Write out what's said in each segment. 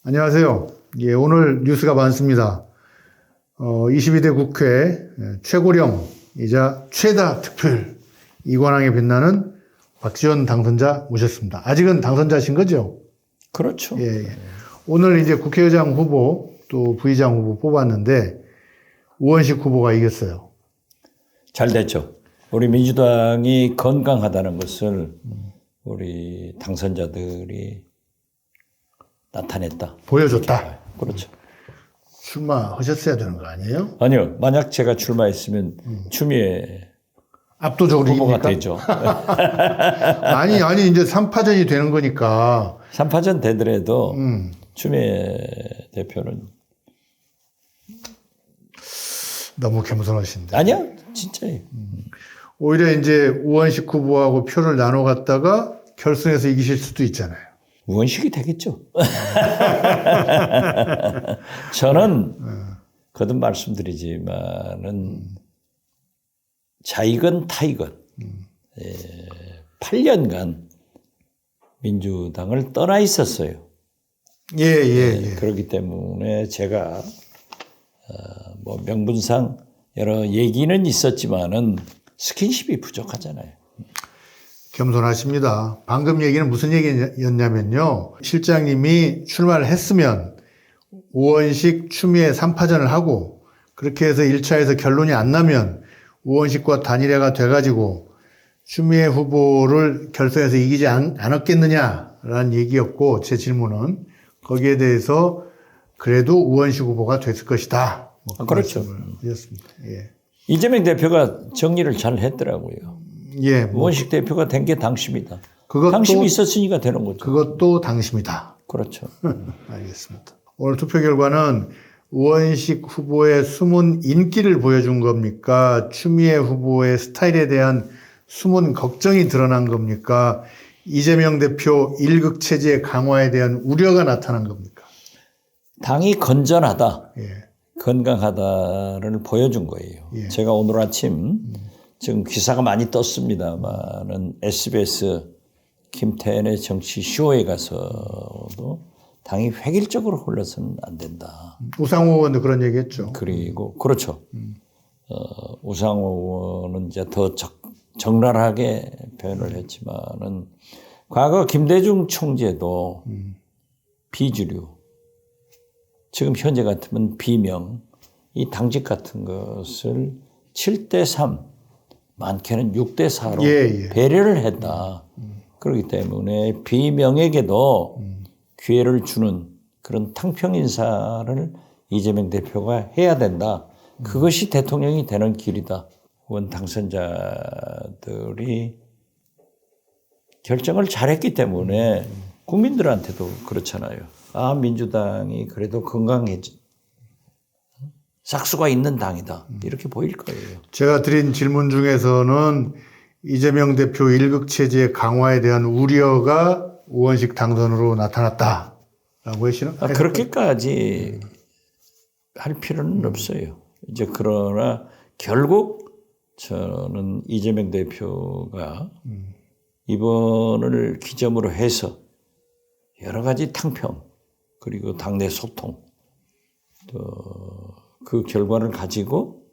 안녕하세요. 예, 오늘 뉴스가 많습니다. 22대 국회 최고령이자 최다 득표율 이관왕에 빛나는 박지원 당선자 모셨습니다. 아직은 당선자신 거죠? 그렇죠. 예, 예. 오늘 이제 국회의장 후보 또 부의장 후보 뽑았는데 우원식 후보가 이겼어요. 잘 됐죠. 우리 민주당이 건강하다는 것을 우리 당선자들이 나타냈다. 보여줬다. 그렇죠. 출마하셨어야 되는 거 아니에요? 아니요. 만약 제가 출마했으면 추미애 압도적으로 후보가 이깁니까? 되죠. 아니 이제 3파전이 되는 거니까 3파전 되더라도 추미애 대표는 너무 겸손하신데. 아니야. 진짜예요. 오히려 이제 우원식 후보하고 표를 나눠 갔다가 결선에서 이기실 수도 있잖아요. 우원식이 되겠죠. 저는 거듭 말씀드리지만은 자이건 타이건 8년간 민주당을 떠나 있었어요. 예. 그렇기 때문에 제가 뭐 명분상 여러 얘기는 있었지만은 스킨십이 부족하잖아요. 겸손하십니다. 방금 얘기는 무슨 얘기였냐면요. 실장님이 출마를 했으면 우원식, 추미애 3파전을 하고 그렇게 해서 1차에서 결론이 안 나면 우원식과 단일화가 돼가지고 추미애 후보를 결선에서 이기지 않았겠느냐라는 얘기였고 제 질문은 거기에 대해서 그래도 우원식 후보가 됐을 것이다. 그렇죠. 드렸습니다. 예. 이재명 대표가 정리를 잘 했더라고요. 예. 우원식 대표가 된 게 당심이다. 그것도, 당심이 있었으니까 되는 거죠. 그것도 당심이다. 그렇죠. 알겠습니다. 오늘 투표 결과는 우원식 후보의 숨은 인기를 보여준 겁니까? 추미애 후보의 스타일에 대한 숨은 걱정이 드러난 겁니까? 이재명 대표 일극 체제 강화에 대한 우려가 나타난 겁니까? 당이 건전하다, 예. 건강하다를 보여준 거예요. 예. 제가 오늘 아침 지금 기사가 많이 떴습니다만은 SBS 김태현의 정치 쇼에 가서도 당이 획일적으로 흘러서는 안 된다. 우상호 의원도 그런 얘기했죠. 그리고 그렇죠. 우상호 의원은 이제 더 적나라하게 표현을 했지만은 과거 김대중 총재도 비주류, 지금 현재 같으면 비명, 이 당직 같은 것을 7대3, 많게는 6대4로 배려를 했다. 그렇기 때문에 비명에게도 기회를 주는 그런 탕평 인사를 이재명 대표가 해야 된다. 그것이 대통령이 되는 길이다. 원 당선자들이 결정을 잘했기 때문에 국민들한테도 그렇잖아요. 아, 민주당이 그래도 건강해지, 싹수가 있는 당이다. 이렇게 보일 거예요. 제가 드린 질문 중에서는 이재명 대표 일극체제 강화에 대한 우려가 우원식 당선으로 나타났다라고 하시는? 그렇게까지 할 필요는 없어요. 이제 그러나 결국 저는 이재명 대표가 이번을 기점으로 해서 여러 가지 탕평 그리고 당내 소통 또 그 결과를 가지고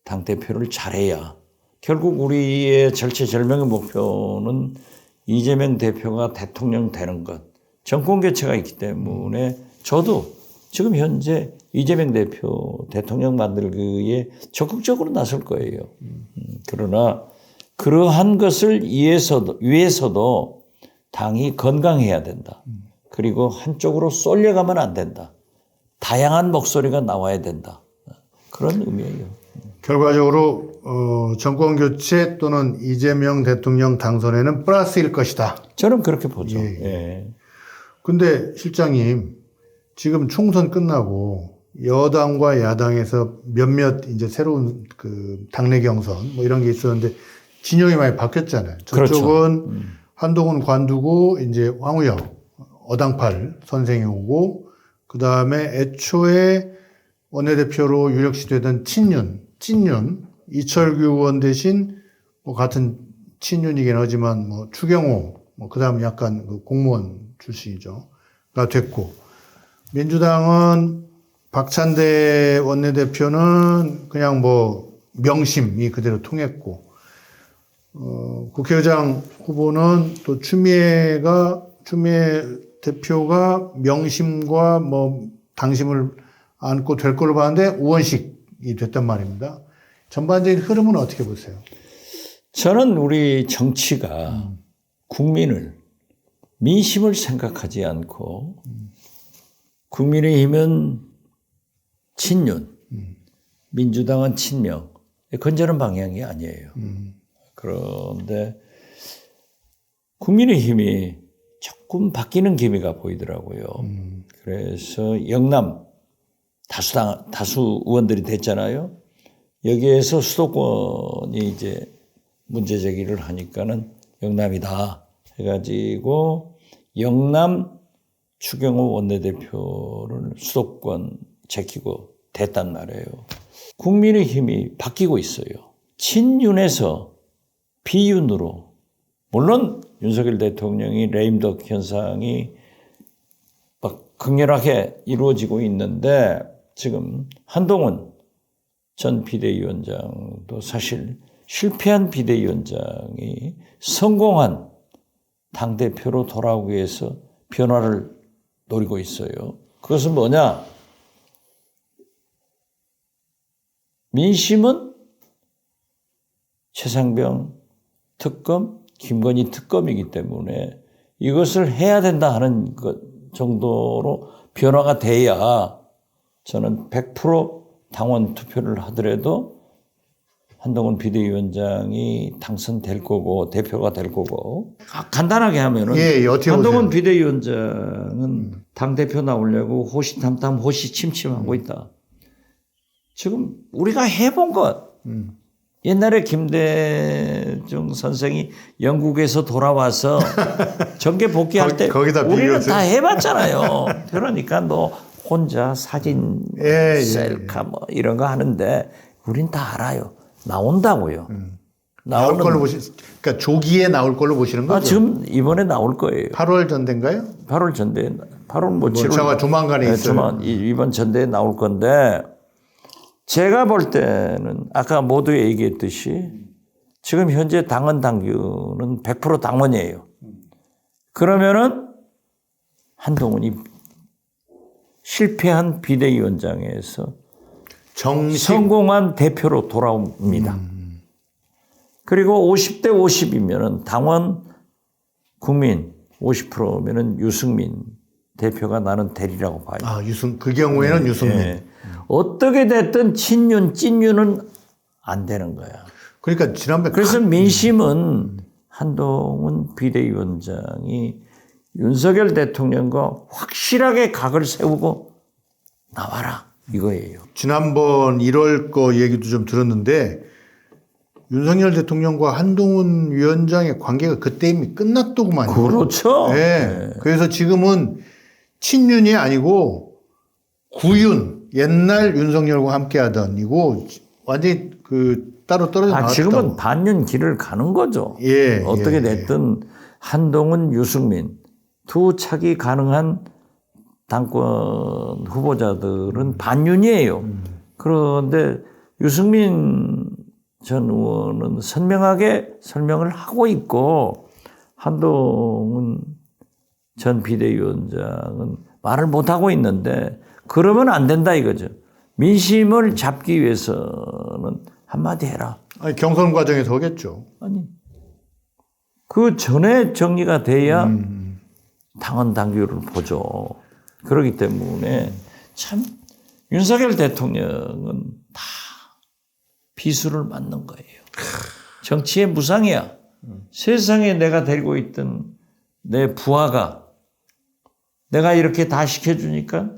당대표를 잘해야 결국 우리의 절체절명의 목표는 이재명 대표가 대통령 되는 것, 정권 교체가 있기 때문에 저도 지금 현재 이재명 대표 대통령 만들기에 적극적으로 나설 거예요. 그러나 그러한 것을 위해서도 당이 건강해야 된다. 그리고 한쪽으로 쏠려가면 안 된다. 다양한 목소리가 나와야 된다. 그런 의미예요. 결과적으로 정권 교체 또는 이재명 대통령 당선에는 플러스일 것이다. 저는 그렇게 보죠. 예. 근데 실장님 지금 총선 끝나고 여당과 야당에서 몇몇 이제 새로운 그 당내 경선 뭐 이런 게 있었는데 진영이 많이 바뀌었잖아요. 저쪽은 그렇죠. 한동훈 관두고 이제 황우영 어당팔 선생이 오고 그 다음에 애초에 원내대표로 유력시 되던 찐윤 이철규 의원 대신 뭐 같은 친윤이긴 하지만 뭐 추경호 뭐 그 다음 약간 그 공무원 출신이죠. 가 됐고 민주당은 박찬대 원내대표는 그냥 뭐 명심이 그대로 통했고, 국회의장 후보는 또 추미애 대표가 명심과 뭐 당심을 안고 될 걸로 봤는데 우원식이 됐단 말입니다. 전반적인 흐름은 어떻게 보세요? 저는 우리 정치가 국민을, 민심을 생각하지 않고 국민의힘은 친윤, 민주당은 친명, 건전한 방향이 아니에요. 그런데 국민의힘이 조금 바뀌는 기미가 보이더라고요. 그래서 영남 다수 의원들이 됐잖아요. 여기에서 수도권이 이제 문제 제기를 하니까는 영남이다 해가지고 영남 추경호 원내대표를 수도권 제키고 됐단 말이에요. 국민의힘이 바뀌고 있어요. 친윤에서 비윤으로, 물론 윤석열 대통령이 레임덕 현상이 막 극렬하게 이루어지고 있는데 지금 한동훈 전 비대위원장도 사실 실패한 비대위원장이 성공한 당대표로 돌아오기 위해서 변화를 노리고 있어요. 그것은 뭐냐? 민심은 최상병 특검, 김건희 특검이기 때문에 이것을 해야 된다 하는 것 정도로 변화가 돼야 저는 100% 당원 투표를 하더라도 한동훈 비대위원장이 당선될 거고 대표가 될 거고, 간단하게 하면은 어떻게 한동훈 보세요? 비대위원장은 당대표 나오려고 호시탐탐 호시침침하고 있다. 지금 우리가 해본 것, 옛날에 김대중 선생이 영국에서 돌아와서 정계 복귀할 때 거기다 우리는 비교하세요? 다 해봤잖아요. 그러니까 뭐 혼자 사진 셀카 뭐 이런 거 하는데 우린 다 알아요. 나온다고요. 나올 걸로 그러니까 조기에 나올 걸로 보시는 거죠? 지금 이번에 나올 거예요. 8월 전대인가요? 8월 전대, 8월 뭐 7월. 저가 조만간에 있어요. 이번 전대에 나올 건데, 제가 볼 때는 아까 모두 얘기했듯이 지금 현재 당원 당규는 100% 당원이에요. 그러면은 한동훈이 실패한 비대위원장에서 성공한 대표로 돌아옵니다. 그리고 50대 50이면은 당원 국민 50%면은 유승민 대표가 나는 되리라고 봐요. 그 경우에는 유승민. 네. 어떻게 됐든 친윤, 찐윤은 안 되는 거야. 그러니까 지난번에 그래서 민심은 한동훈 비대위원장이 윤석열 대통령과 확실하게 각을 세우고 나와라 이거예요. 지난번 1월 거 얘기도 좀 들었는데 윤석열 대통령과 한동훈 위원장의 관계가 그때 이미 끝났더구만요. 그렇죠. 네. 그래서 지금은 친윤이 아니고 구윤, 옛날 윤석열과 함께하던 이고 완전히 따로 떨어져 나왔다고. 지금은 반윤 길을 가는 거죠. 어떻게 됐든 한동훈, 유승민 두 차기 가능한 당권 후보자들은 반윤이에요. 그런데 유승민 전 의원은 선명하게 설명을 하고 있고 한동훈 전 비대위원장은 말을 못하고 있는데 그러면 안 된다 이거죠. 민심을 잡기 위해서는 한마디 해라. 경선 과정에서 하겠죠. 그 전에 정리가 돼야 당원 당규를 보죠. 그렇기 때문에 참 윤석열 대통령은 다 비수를 맞는 거예요. 정치의 무상이야. 세상에 내가 데리고 있던 내 부하가 내가 이렇게 다 시켜주니까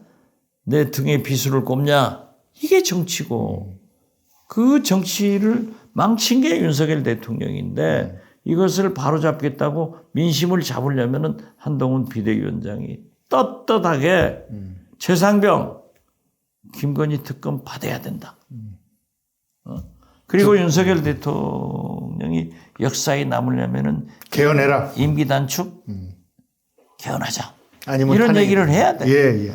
내 등에 비수를 꼽냐. 이게 정치고 그 정치를 망친 게 윤석열 대통령인데 이것을 바로잡겠다고 민심을 잡으려면은 한동훈 비대위원장이 떳떳하게 최상병 김건희 특검 받아야 된다. 그리고 윤석열 대통령이 역사에 남으려면은 개헌해라. 임기 단축 개헌하자. 아니면 이런 탄핵. 얘기를 해야 돼. 예, 예.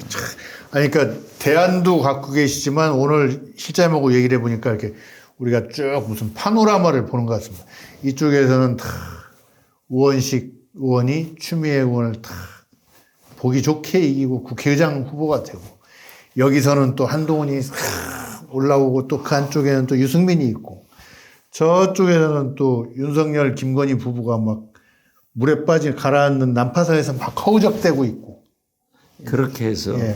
아니, 그러니까 대안도 갖고 계시지만 오늘 실장님하고 얘기를 해보니까 이렇게 우리가 쭉 무슨 파노라마를 보는 것 같습니다. 이쪽에서는 다 우원식 의원이 추미애 의원을 다 보기 좋게 이기고 국회의장 후보가 되고, 여기서는 또 한동훈이 올라오고 또 그 한쪽에는 또 유승민이 있고, 저쪽에서는 또 윤석열, 김건희 부부가 막 물에 빠진 가라앉는 난파선에서 막 허우적대고 있고. 그렇게 해서 예,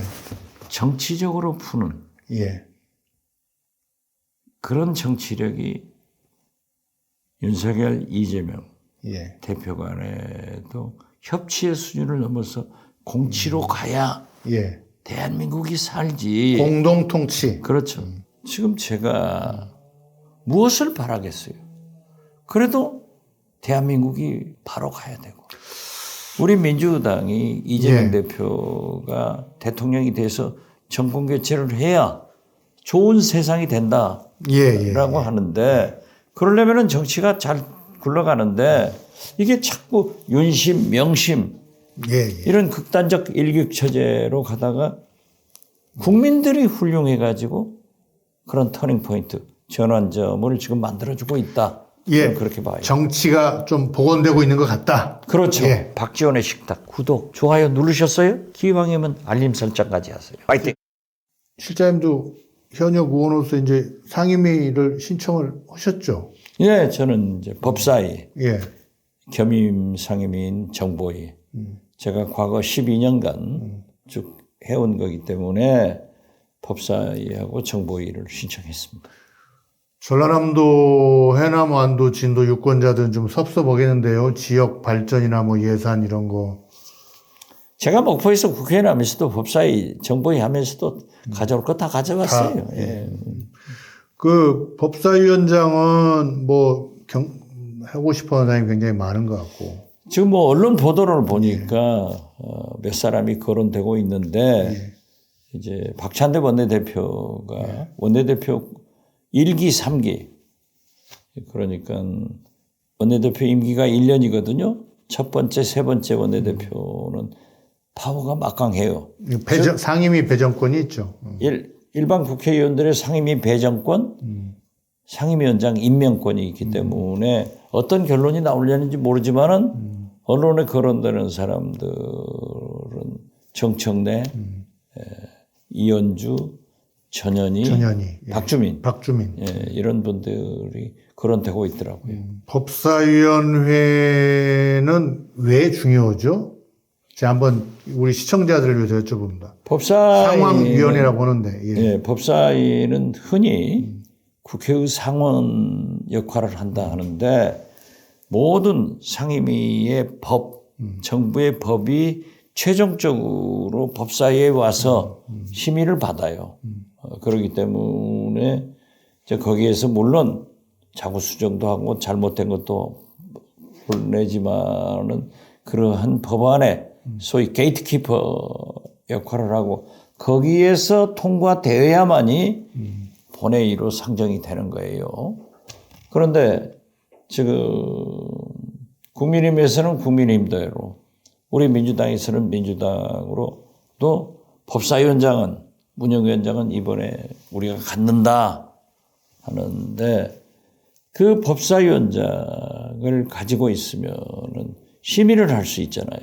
정치적으로 푸는 예, 그런 정치력이 윤석열, 이재명 예, 대표 간에도 협치의 수준을 넘어서 공치로 가야 예. 대한민국이 살지. 공동통치. 그렇죠. 지금 제가 무엇을 바라겠어요? 그래도 대한민국이 바로 가야 되고, 우리 민주당이 이재명 예. 대표가 대통령이 돼서 정권 교체를 해야 좋은 세상이 된다라고 예, 예. 하는데, 그러려면은 정치가 잘 굴러가는데 이게 자꾸 윤심, 명심 예, 예. 이런 극단적 일격처제로 가다가 국민들이 훌륭해가지고 그런 터닝 포인트, 전환점을 지금 만들어주고 있다. 예. 그렇게 봐요. 정치가 좀 복원되고 있는 것 같다. 그렇죠. 예. 박지원의 식탁 구독, 좋아요 누르셨어요? 기왕이면 알림 설정까지 하세요. 파이팅! 실장님도 현역 의원으로서 이제 상임위를 신청을 하셨죠. 예, 저는 이제 법사위, 예. 겸임 상임위인 정보위. 제가 과거 12년간 쭉 해온 거기 때문에 법사위하고 정보위를 신청했습니다. 전라남도, 해남, 완도, 진도 유권자들은 좀 섭섭하겠는데요. 지역 발전이나 뭐 예산 이런 거. 제가 목포에서 국회의원 하면서도 법사위, 정보위 하면서도 가져올 거 다 가져왔어요. 다, 예. 그 법사위원장은 뭐 하고 싶어 하는 사람이 굉장히 많은 것 같고. 지금 뭐 언론 보도를 보니까 몇 사람이 거론되고 있는데 이제 박찬대 원내대표가 원내대표 1기, 3기 그러니까 원내대표 임기가 1년이거든요. 첫 번째, 세 번째 원내대표는 파워가 막강해요. 상임위 배정권이 있죠. 일반 국회의원들의 상임위 배정권, 상임위원장 임명권이 있기 때문에 어떤 결론이 나오려는지 모르지만은 언론에 거론되는 사람들은 정청래, 이현주, 전현희, 예. 박주민, 박주민. 예, 이런 분들이 거론되고 있더라고요. 법사위원회는 왜 중요하죠? 제가 한번 우리 시청자들을 위해서 여쭤봅니다. 상황위원회라고 하는데. 예. 예, 법사위는 흔히 국회의 상원 역할을 한다 하는데 모든 상임위의 법, 정부의 법이 최종적으로 법사위에 와서 심의를 받아요. 그렇기 때문에 이제 거기에서 물론 자구 수정도 하고 잘못된 것도 내지만은 그러한 법안에 소위 게이트키퍼 역할을 하고 거기에서 통과되어야만이 본회의로 상정이 되는 거예요. 그런데 지금 국민의힘에서는 국민의힘대로 우리 민주당에서는 민주당으로 또 법사위원장은 문영위원장은 이번에 우리가 갖는다 하는데 그 법사위원장을 가지고 있으면은 심의를 할 수 있잖아요.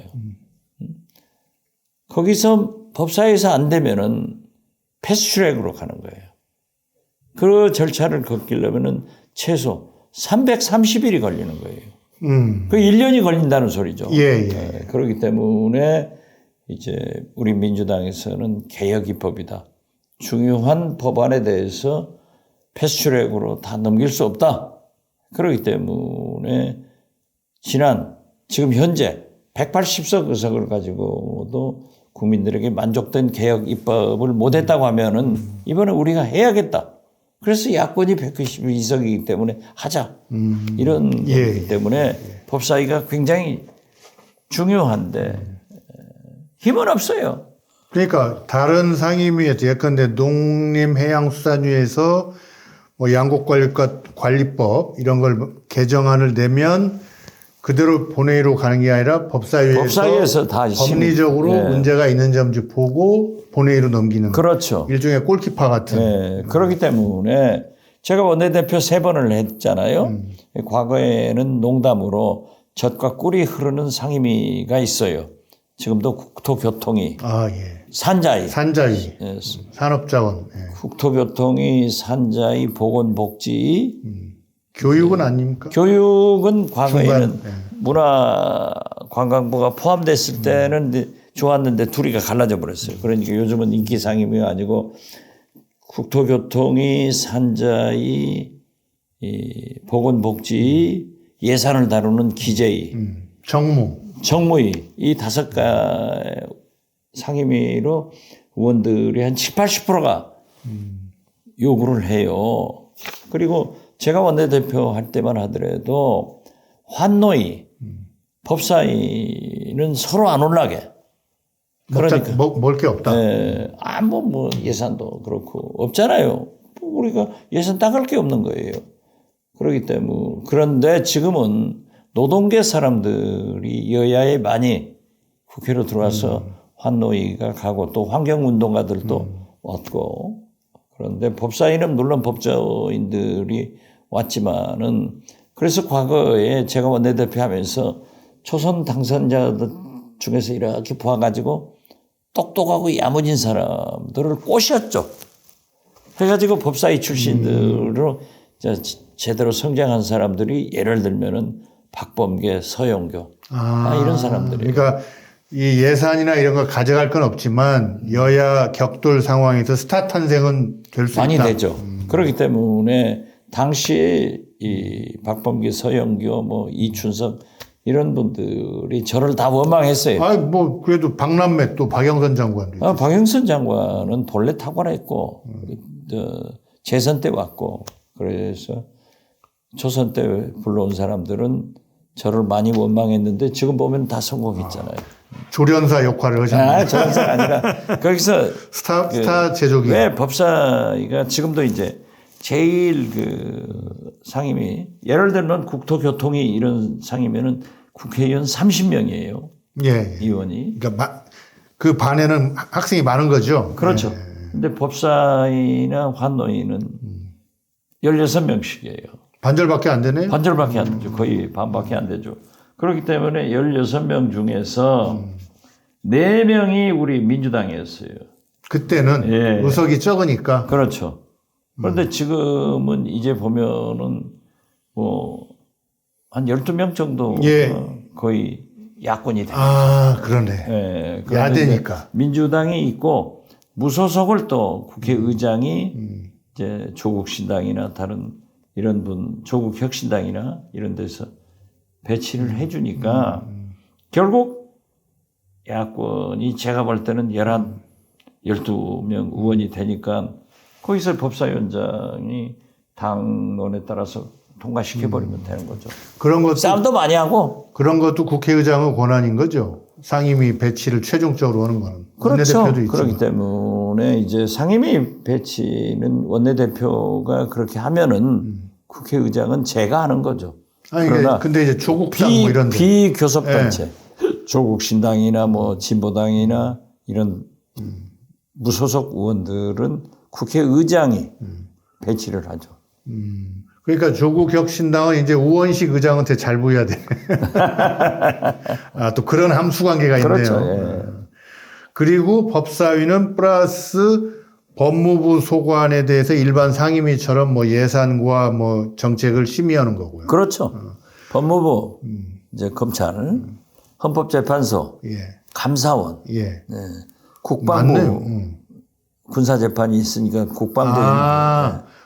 거기서 법사위에서 안 되면은 패스트트랙으로 가는 거예요. 그 절차를 거치려면은 최소 330일이 걸리는 거예요. 그 1년이 걸린다는 소리죠. 예, 예. 네, 그렇기 때문에 이제 우리 민주당에서는 개혁 입법이다. 중요한 법안에 대해서 패스트트랙으로 다 넘길 수 없다. 그렇기 때문에 지금 현재 180석 의석을 가지고도 국민들에게 만족된 개혁 입법을 못했다고 하면은 이번에 우리가 해야겠다. 그래서 야권이 192석이기 때문에 하자. 이런 거기 때문에 법사위가 굉장히 중요한데 힘은 없어요. 그러니까 다른 상임위에서 예컨대 농림해양수산위에서 뭐 양곡관리법 이런 걸 개정안을 내면 그대로 본회의로 가는 게 아니라 법사위에서 다 법리적으로 예. 문제가 있는지 보고 본회의로 넘기는 그렇죠. 일종의 골키퍼 같은. 네, 그렇기 때문에 제가 원내대표 3번을 했잖아요. 과거에는 농담으로 젖과 꿀이 흐르는 상임위가 있어요. 지금도 국토교통이 아, 예. 산자위, 산자위, 예, 산업자원, 예. 국토교통이 산자위, 보건복지, 교육은 아닙니까? 교육은 과거에는 중간, 예. 문화관광부가 포함됐을 때는 이제 좋았는데 둘이가 갈라져 버렸어요. 그러니까 요즘은 인기 상임위가 아니고 국토교통이 산자위, 이 보건복지, 예산을 다루는 기재위, 정무위 이 5가 상임위로 의원들이 한 70~80%가 요구를 해요. 그리고 제가 원내대표 할 때만 하더라도 환노위, 법사위는 서로 안 올라게. 그러니까 먹을 게 없다. 네. 뭐 예산도 그렇고 없잖아요. 우리가 예산 따갈 게 없는 거예요. 그렇기 때문에 그런데 지금은 노동계 사람들이 여야에 많이 국회로 들어와서 환노위가 가고 또 환경운동가들도 왔고 그런데 법사위는 물론 법조인들이 왔지만은 그래서 과거에 제가 원내대표 하면서 초선 당선자들 중에서 이렇게 보아가지고 똑똑하고 야무진 사람들을 꼬셨죠. 해가지고 법사위 출신들로 제대로 성장한 사람들이 예를 들면은 박범계, 서영교 이런 사람들이에요. 그러니까 이 예산이나 이런 거 가져갈 건 없지만 여야 격돌 상황에서 스타 탄생은 될 수 있다. 많이 되죠. 그렇기 때문에 당시 이 박범계, 서영교, 뭐 이춘석 이런 분들이 저를 다 원망했어요. 뭐 그래도 박남매 또 박영선 장관도. 박영선 장관은 본래 탁월했고 재선 때 왔고 그래서 초선 때 불러온 사람들은 저를 많이 원망했는데 지금 보면 다 성공했잖아요. 조련사 역할을 하셨나요? 조련사가 아니라 거기서 스타 제조기. 왜 법사위가 지금도 이제 제일 상임위 예를 들면 국토교통이 이런 상임위는 국회의원 30명이에요. 예. 의원이. 그러니까 그 반에는 학생이 많은 거죠. 그렇죠. 근데 법사위나 환노위는 16명씩이에요. 반절밖에 안 되네. 반절밖에 안 되죠. 거의 반밖에 안 되죠. 그렇기 때문에 16명 중에서 4명이 우리 민주당이었어요. 그때는 예. 의석이 적으니까. 그렇죠. 그런데 지금은 이제 보면은 뭐 한 12명 정도 예. 거의 야권이 돼요. 그러네. 예. 야대니까. 민주당이 있고 무소속을 또 국회의장이 이제 조국신당이나 다른 이런 분, 조국혁신당이나 이런 데서 배치를 해주니까 결국 야권이 제가 볼 때는 12명 의원이 되니까 거기서 법사위원장이 당론에 따라서 통과시켜버리면 되는 거죠. 그런 것도 싸움도 많이 하고. 그런 것도 국회의장의 권한인 거죠. 상임위 배치를 최종적으로 하는 거는. 그렇죠. 원내대표도 있지만. 그렇기 때문에 이제 상임위 배치는 원내대표가 그렇게 하면은 국회의장은 제가 하는 거죠. 그러나 근데 이제 조국당 뭐 이런 데. 비교섭단체, 조국신당이나 뭐 진보당이나 이런 무소속 의원들은 국회의장이 배치를 하죠. 그러니까 조국혁신당은 이제 우원식 의장한테 잘 보여야 돼. 또 그런 함수 관계가 있네요. 그렇죠. 예. 그리고 법사위는 플러스 법무부 소관에 대해서 일반 상임위처럼 뭐 예산과 뭐 정책을 심의하는 거고요. 그렇죠. 법무부, 이제 검찰, 헌법재판소, 예. 감사원, 예. 네. 국방부, 맞네요. 군사재판이 있으니까 국방부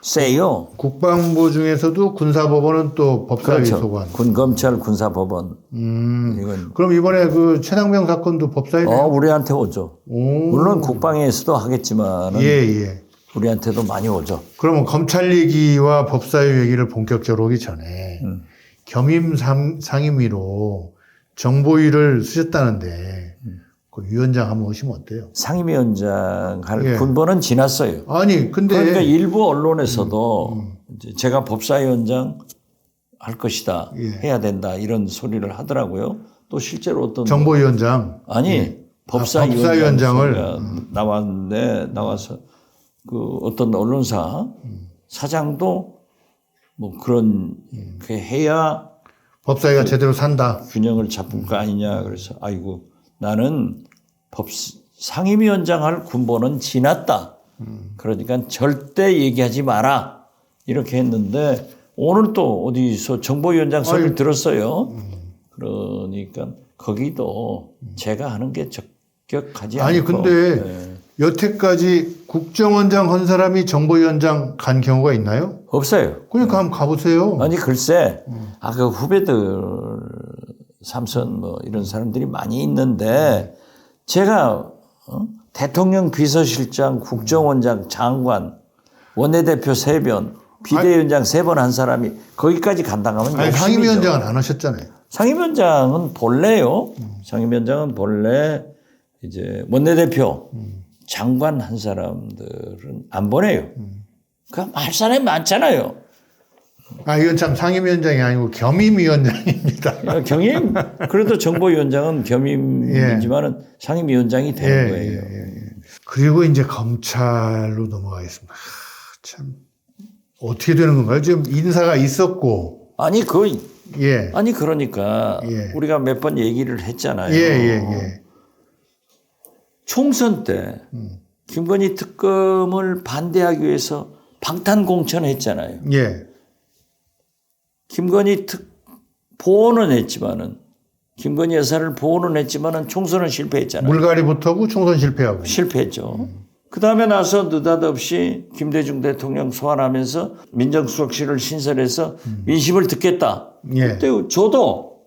세요. 국방부 중에서도 군사법원은 또 법사위 그렇죠. 소관. 군검찰, 군사법원. 이건 그럼 이번에 그 최상병 사건도 법사위? 우리한테 오죠. 물론 국방에서도 하겠지만 예. 우리한테도 많이 오죠. 그러면 검찰 얘기와 법사위 얘기를 본격적으로 하기 전에 겸임 상임위로 정보위를 쓰셨다는데 그 위원장 한번 오시면 어때요? 상임위원장 할 군번은 지났어요. 아니 근데 그러니까 일부 언론에서도 이제 제가 법사위원장 할 것이다. 예. 해야 된다. 이런 소리를 하더라고요. 또 실제로 어떤 정보위원장. 아니 법사위원장을 법사위원장을 나왔는데 나와서 그 어떤 언론사 사장도 뭐 그런 그 해야 법사위가 제대로 산다. 균형을 잡을 거 아니냐. 그래서 아이고 나는 상임위원장 할 군번은 지났다. 그러니까 절대 얘기하지 마라. 이렇게 했는데 오늘 또 어디서 정보위원장 소리를 들었어요. 그러니까 거기도 제가 하는 게 적격하지 않고. 아니 근데 네. 여태까지 국정원장 한 사람이 정보위원장 간 경우가 있나요? 없어요. 그러니까 한번 가보세요. 아니 글쎄 그 후배들 삼선 뭐 이런 사람들이 많이 있는데 제가 대통령 비서실장, 국정원장, 장관, 원내대표 3번, 비대위원장 3번 한 사람이 거기까지 간다 하면 아니, 상임위원장은 안 하셨잖아요. 상임위원장은 본래요. 상임위원장은 본래 이제 원내대표, 장관 한 사람들은 안 보내요. 그 할 사람이 많잖아요. 아, 이건 참 상임위원장이 아니고 겸임위원장입니다. 겸임 그래도 정보위원장은 겸임이지만은 상임위원장이 되는 거예요. 그리고 이제 검찰로 넘어가겠습니다. 참 어떻게 되는 건가요? 지금 인사가 있었고, 아니 예, 아니 그러니까 예. 우리가 몇 번 얘기를 했잖아요. 예. 총선 때 김건희 특검을 반대하기 위해서 방탄공천했잖아요. 예. 김건희 보호는 했지만은 김건희 여사를 보호는 했지만은 총선은 실패했잖아요. 물갈이 붙었고 총선 실패하고. 실패했죠. 그 다음에 나서 느닷없이 김대중 대통령 소환하면서 민정수석실을 신설해서 민심을 듣겠다. 예. 그때 저도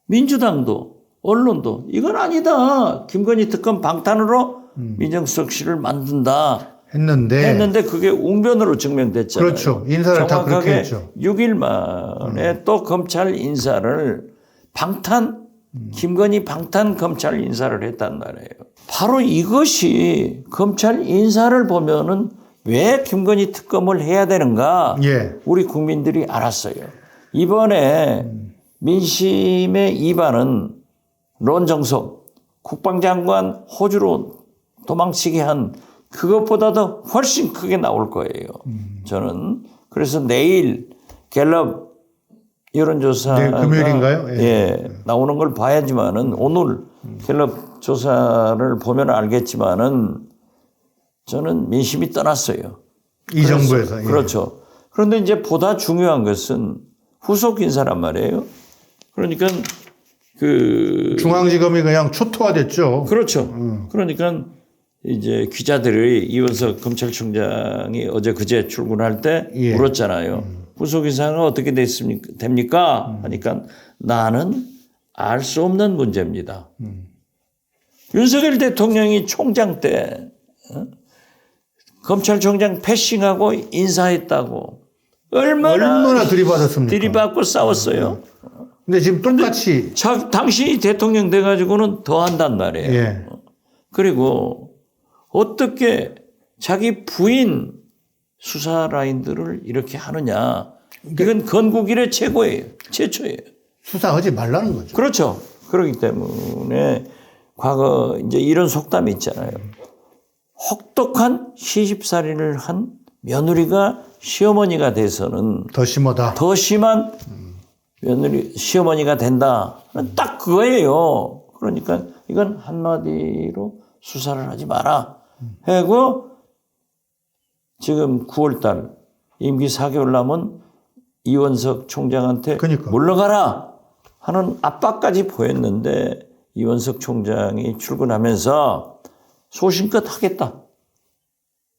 민주당도 언론도 이건 아니다. 김건희 특검 방탄으로 민정수석실을 만든다. 했는데 그게 웅변으로 증명됐잖아요. 그렇죠. 인사를 다 그렇게 했죠. 6일 만에 또 검찰 인사를 김건희 방탄 검찰 인사를 했단 말이에요. 바로 이것이 검찰 인사를 보면은 왜 김건희 특검을 해야 되는가? 예. 우리 국민들이 알았어요. 이번에 민심의 2반은 론정석 국방장관 호주로 도망치게 한 그것보다도 훨씬 크게 나올 거예요. 저는 그래서 내일 갤럽 여론조사가 네, 금요일인가요? 예, 나오는 걸 봐야지만은 오늘 갤럽 조사를 보면 알겠지만은 저는 민심이 떠났어요. 이 정부에서. 예. 그렇죠. 그런데 이제 보다 중요한 것은 후속 인사란 말이에요. 그러니까 중앙지검이 그냥 초토화됐죠. 그렇죠. 그러니까 이제 기자들이 이원석 검찰총장이 어제 그제 출근할 때 예. 물었잖아요. 후속 인사가 어떻게 됩니까? 하니까 나는 알 수 없는 문제입니다. 윤석열 대통령이 총장 때 검찰총장 패싱하고 인사했다고 얼마나 들이받았습니까? 들이받고 싸웠어요. 근데 지금 똑같이. 당신이 대통령 돼가지고는 더 한단 말이에요. 예. 그리고 어떻게 자기 부인 수사 라인들을 이렇게 하느냐. 이건 건국 이래 최고예요. 최초예요. 수사하지 말라는 거죠. 그렇죠. 그렇기 때문에 과거 이제 이런 속담이 있잖아요. 혹독한 시집살이를 한 며느리가 시어머니가 돼서는 더 심하다. 더 심한 시어머니가 된다. 딱 그거예요. 그러니까 이건 한마디로 수사를 하지 마라. 하고 지금 9월달 임기 4개월 남은 이원석 총장한테 그러니까. 물러가라 하는 압박까지 보였는데 이원석 총장이 출근하면서 소신껏 하겠다.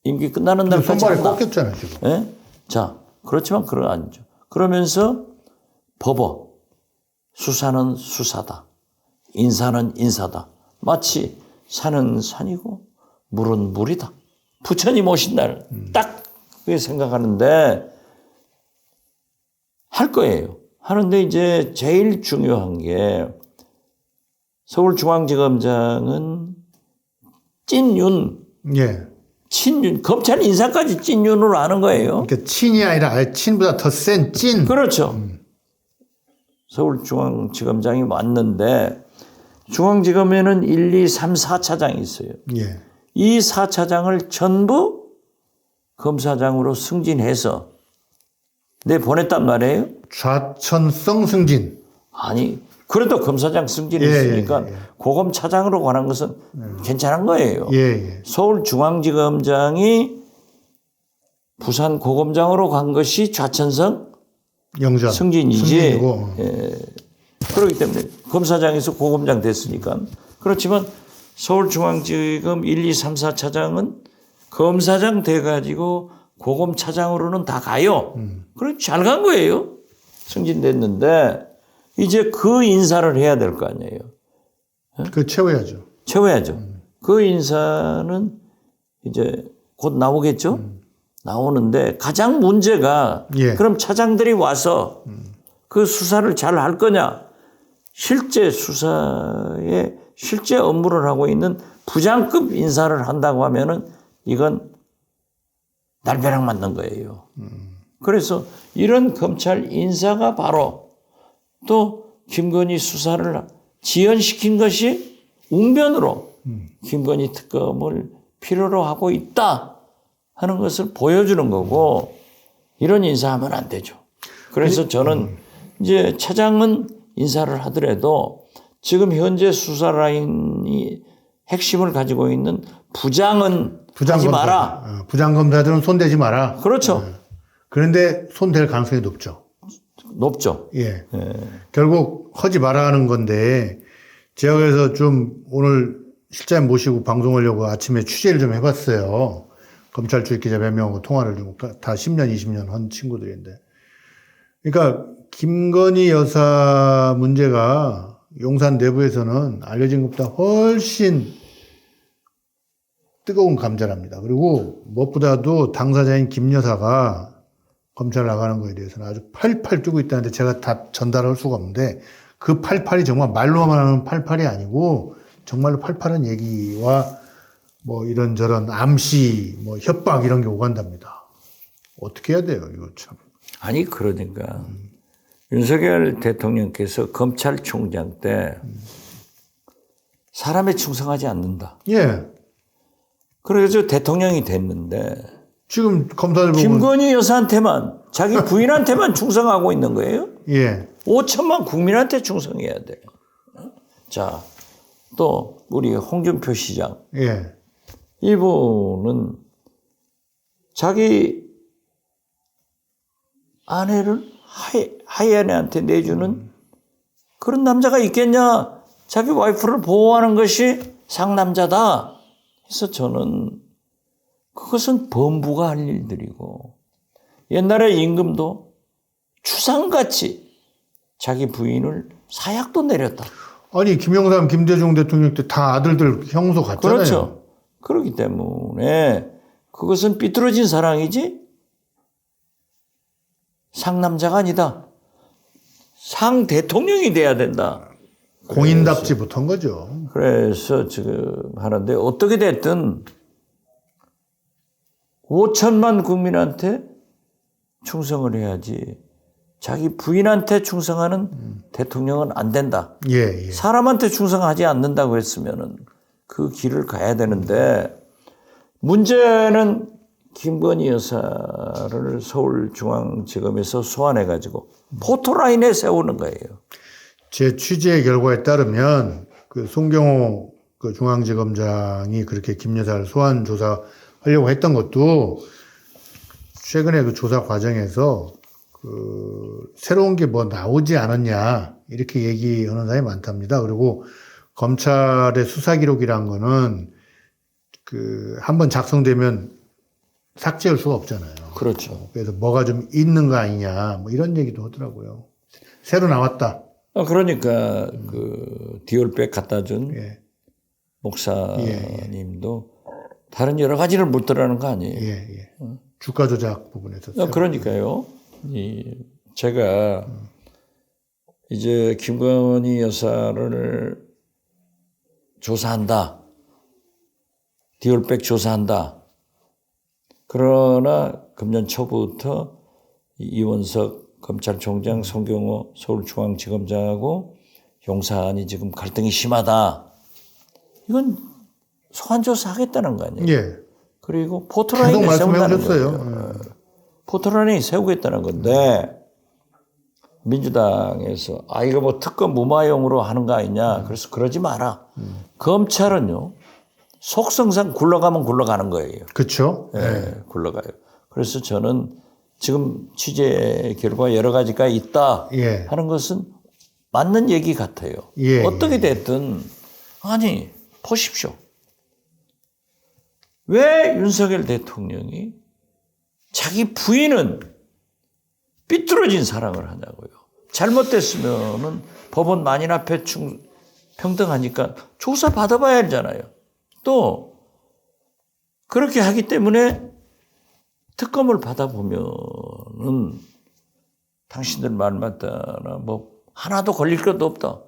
임기 끝나는 날까지 손발이 한다. 꺾였잖아요, 지금. 예? 자, 그렇지만 그런 거 아니죠. 그러면서 법어 수사는 수사다. 인사는 인사다. 마치 산은 산이고 물은 물이다. 부처님 오신 날 딱 그렇게 생각하는데 할 거예요. 하는데 이제 제일 중요한 게 서울중앙지검장은 찐윤, 예. 친윤, 검찰 인사까지 찐윤으로 하는 거예요. 그러니까 친이 아니라 아예 친보다 더 센 찐. 그렇죠. 서울중앙지검장이 왔는데 중앙지검에는 1, 2, 3, 4차장이 있어요. 예. 이 4차장을 전부 검사장으로 승진해서 보냈단 말이에요. 좌천성 승진. 아니 그래도 검사장 승진했으니까 고검차장으로 관한 것은 괜찮은 거예요. 서울중앙지검장이 부산 고검장으로 간 것이 좌천성 영전. 승진이지. 그렇기 때문에 검사장에서 고검장 됐으니까. 그렇지만 서울중앙지검 1, 2, 3, 4차장은 검사장 돼가지고 고검차장으로는 다 가요. 그래 잘 간 거예요. 승진됐는데 이제 그 인사를 해야 될 거 아니에요. 그 채워야죠. 그 인사는 이제 곧 나오겠죠. 나오는데 가장 문제가 그럼 차장들이 와서 그 수사를 잘 할 거냐. 실제 수사에 실제 업무를 하고 있는 부장급 인사를 한다고 하면은 이건 날벼락 맞는 거예요. 그래서 이런 검찰 인사가 바로 또 김건희 수사를 지연시킨 것이 웅변으로 김건희 특검을 필요로 하고 있다 하는 것을 보여주는 거고 이런 인사하면 안 되죠. 그래서 저는 이제 차장은 인사를 하더라도 지금 현재 수사 라인이 핵심을 가지고 있는 부장은 하지 마라. 부장검사들은 손대지 마라. 그렇죠. 그런데 손댈 가능성이 높죠. 결국 하지 마라 하는 건데 제가 그래서 좀 오늘 실장님 모시고 방송하려고 아침에 취재를 좀 해봤어요. 검찰 출입 기자 몇 명하고 통화를 좀 다 10년, 20년 한 친구들인데. 그러니까 김건희 여사 문제가 용산 내부에서는 알려진 것보다 훨씬 뜨거운 감자랍니다. 그리고 무엇보다도 당사자인 김 여사가 검찰 나가는 거에 대해서는 아주 팔팔 뛰고 있다는데 제가 다 전달할 수가 없는데 그 팔팔이 정말 말로만 하는 팔팔이 아니고 정말로 팔팔한 얘기와 뭐 이런저런 암시, 뭐 협박 이런 게 오간답니다. 어떻게 해야 돼요, 이거 참. 아니, 그러니까. 윤석열 대통령께서 검찰총장 때 사람에 충성하지 않는다. 그래서 대통령이 됐는데 지금 검사들 보면 김건희 여사한테만 자기 부인한테만 충성하고 있는 거예요. 5천만 국민한테 충성해야 돼. 자, 또 우리 홍준표 시장. 이분은 자기 아내를 하이아내한테 내주는 그런 남자가 있겠냐. 자기 와이프를 보호하는 것이 상남자다. 그래서 저는 그것은 범부가 할 일들이고 옛날에 임금도 추상같이 자기 부인을 사약도 내렸다. 아니 김영삼, 김대중 대통령 때 다 아들들 형소 갔잖아요. 그렇죠. 그렇기 때문에 그것은 삐뚤어진 사랑이지 상남자가 아니다. 상 대통령이 돼야 된다. 공인답지 못한 거죠. 그래서 지금 하는데 어떻게 됐든 5천만 국민한테 충성을 해야지 자기 부인한테 충성하는 대통령은 안 된다. 사람한테 충성하지 않는다고 했으면은 그 길을 가야 되는데 문제는 김건희 여사를 서울중앙지검에서 소환해가지고 포토라인에 세우는 거예요. 제 취재 결과에 따르면 그 송경호 그 중앙지검장이 그렇게 김 여사를 소환 조사하려고 했던 것도 최근에 그 조사 과정에서 그 새로운 게 뭐 나오지 않았냐 이렇게 얘기하는 사람이 많답니다. 그리고 검찰의 수사 기록이란 거는 그 한번 작성되면 삭제할 수가 없잖아요. 그렇죠. 그래서 뭐가 좀 있는 거 아니냐 뭐 이런 얘기도 하더라고요. 새로 나왔다. 그러니까 그 디올백 갖다 준 목사님도 다른 여러 가지를 묻더라는 거 아니에요. 주가 조작 부분에서. 그러니까요. 제가 이제 김건희 여사를 조사한다. 디올백 조사한다. 그러나 금년 초부터 이원석 검찰총장 송경호 서울중앙지검장하고 용산이 지금 갈등이 심하다. 이건 소환조사 하겠다는 거 아니에요. 예. 그리고 계속 포토라인을 말씀해 세운다는 오셨어요. 거예요. 포토라인을 세우겠다는 건데 민주당에서 이거 뭐 특검 무마용으로 하는 거 아니냐. 그래서 그러지 마라. 검찰은요. 속성상 굴러가면 굴러가는 거예요. 그렇죠. 네, 굴러가요. 그래서 저는 지금 취재 결과 여러 가지가 있다 예. 하는 것은 맞는 얘기 같아요. 예, 어떻게 됐든 아니 보십시오. 왜 윤석열 대통령이 자기 부인은 삐뚤어진 사랑을 하냐고요. 잘못됐으면은 법원 만인 앞에 평등하니까 조사 받아봐야 하잖아요. 또 그렇게 하기 때문에 특검을 받아보면은 당신들 말 맞다나 뭐 하나도 걸릴 것도 없다.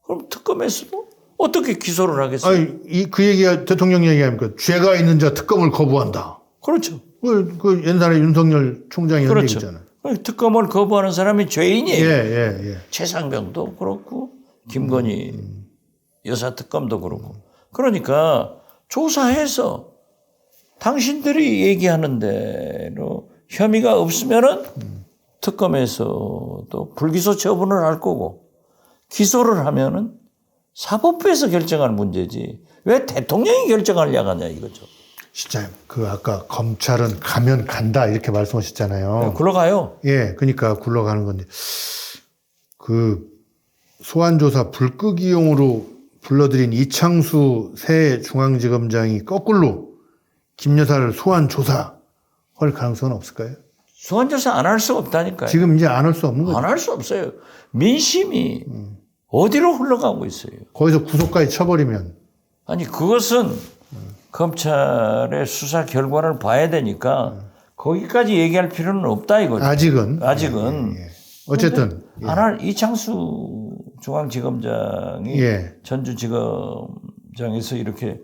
그럼 특검에서도 어떻게 기소를 하겠어요? 아니, 그 얘기가 대통령 얘기 아닙니까? 죄가 있는 자 특검을 거부한다. 그렇죠. 그 옛날에 윤석열 총장이 한 그렇죠. 얘기잖아요. 특검을 거부하는 사람이 죄인이에요. 예. 최상병도 그렇고 김건희 여사 특검도 그렇고. 그러니까 조사해서 당신들이 얘기하는 대로 혐의가 없으면은 특검에서도 불기소 처분을 할 거고 기소를 하면은 사법부에서 결정할 문제지 왜 대통령이 결정하려고 하냐 이거죠. 진짜 아까 검찰은 가면 간다 이렇게 말씀하셨잖아요. 네, 굴러가요. 예, 그러니까 굴러가는 건데 그 소환조사 불끄기용으로 불러들인 이창수 새 중앙지검장이 거꾸로 김 여사를 소환조사할 가능성은 없을까요? 소환조사 안 할 수 없다니까요. 지금 이제 안 할 수 없는 거죠. 안 할 수 없어요. 민심이 어디로 흘러가고 있어요. 거기서 구속까지 쳐버리면. 아니 그것은 검찰의 수사 결과를 봐야 되니까 거기까지 얘기할 필요는 없다 이거죠. 아직은. 예. 어쨌든. 이창수 중앙지검장이 예. 전주지검장에서 이렇게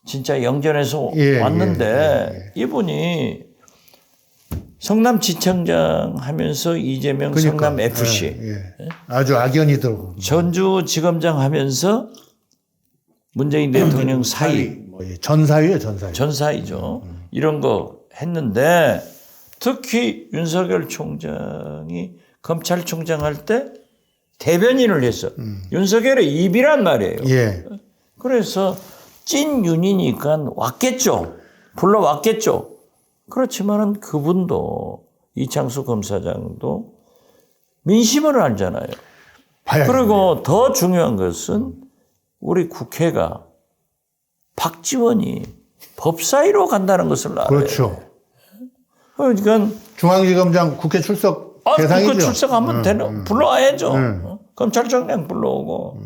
진짜 영전에서 예, 왔는데 이분이 성남지청장 하면서 이재명 그러니까, 성남FC 예. 아주 악연이더라고. 전주지검장 하면서 문재인 대통령 사이 전사위예요, 전사위. 전사이죠. 이런 거 했는데 특히 윤석열 총장이 검찰총장 할 때 대변인을 했어. 윤석열의 입이란 말이에요. 예. 그래서 찐윤이니까 왔겠죠. 불러왔겠죠. 그렇지만은 그분도 이창수 검사장도 민심을 알잖아요. 그리고 더 중요한 것은 우리 국회가 박지원이 법사위로 간다는 것을 알아요. 그렇죠. 그러니까 중앙지검장 국회 출석 대상이죠. 국회 출석하면 되는 불러와야죠. 검찰총장 불러오고.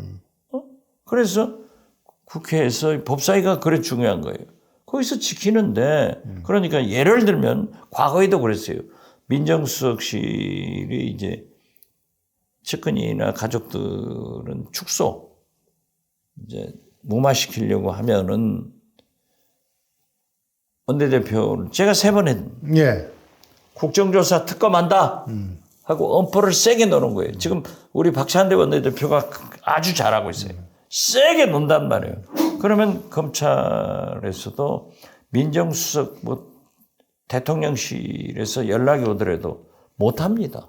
그래서 국회에서 법사위가 그래 중요한 거예요. 거기서 지키는데 그러니까 예를 들면 과거에도 그랬어요. 민정수석실이 이제 측근이나 가족들은 축소 이제 무마시키려고 하면은 원내대표를 제가 3번 했. 예. 국정조사 특검한다 하고 엄포를 세게 놓는 거예요. 지금 우리 박찬대 원내대표가 아주 잘하고 있어요. 세게 논단 말이에요. 그러면 검찰에서도 민정수석 뭐 대통령실에서 연락이 오더라도 못합니다.